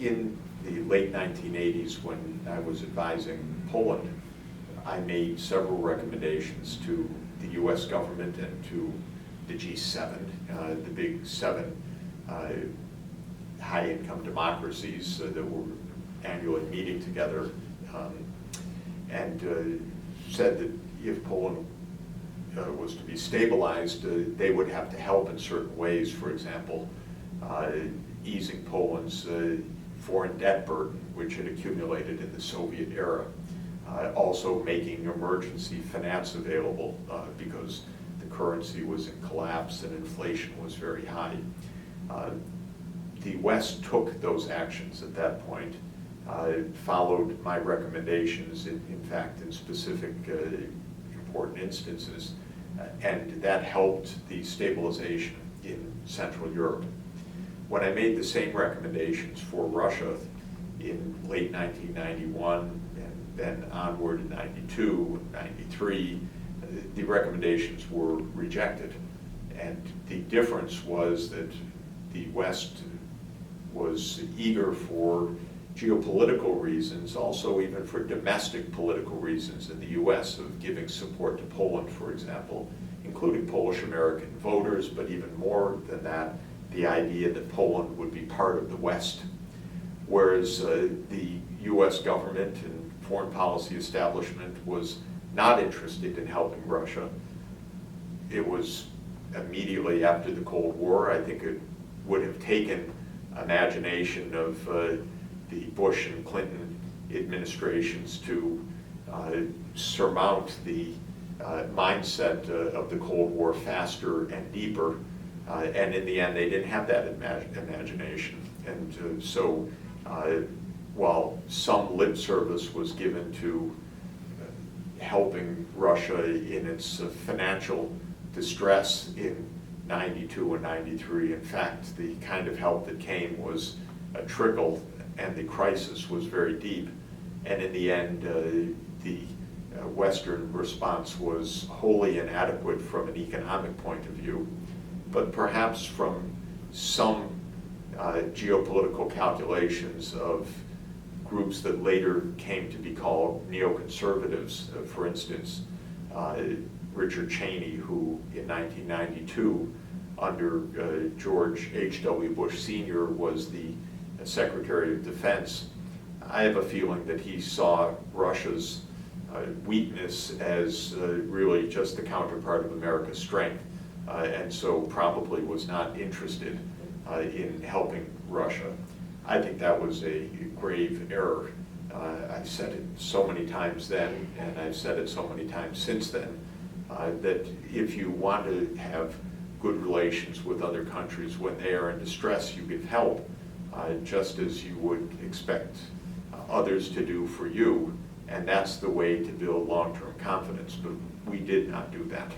in the late 1980s, when I was advising Poland, I made several recommendations to the US government and to the G7, the big seven high-income democracies that were annually meeting together, and said that if Poland was to be stabilized, they would have to help in certain ways. For example, easing Poland's foreign debt burden, which had accumulated in the Soviet era. Also making emergency finance available because the currency was in collapse and inflation was very high. The West took those actions at that point, followed my recommendations, in fact, in specific important instances, and that helped the stabilization in Central Europe. When I made the same recommendations for Russia in late 1991 and then onward in 92, 93, the recommendations were rejected. And the difference was that the West was eager for geopolitical reasons, also even for domestic political reasons in the US, of giving support to Poland, for example, including Polish American voters, but even more than that, the idea that Poland would be part of the West. Whereas the US government and foreign policy establishment was not interested in helping Russia. It was immediately after the Cold War. I think it would have taken imagination of the Bush and Clinton administrations to surmount the mindset of the Cold War faster and deeper. And in the end, they didn't have that imagination. And so while some lip service was given to helping Russia in its financial distress in 92 and 93, in fact, the kind of help that came was a trickle, and the crisis was very deep. And in the end, the Western response was wholly inadequate from an economic point of view, but perhaps from some geopolitical calculations of groups that later came to be called neoconservatives. For instance, Richard Cheney, who in 1992, under George H.W. Bush Sr., was the Secretary of Defense. I have a feeling that he saw Russia's weakness as really just the counterpart of America's strength, and so probably was not interested in helping Russia. I think that was a grave error. I've said it so many times then, and I've said it so many times since then, that if you want to have good relations with other countries when they are in distress, you give help, just as you would expect others to do for you, and that's the way to build long-term confidence, but we did not do that.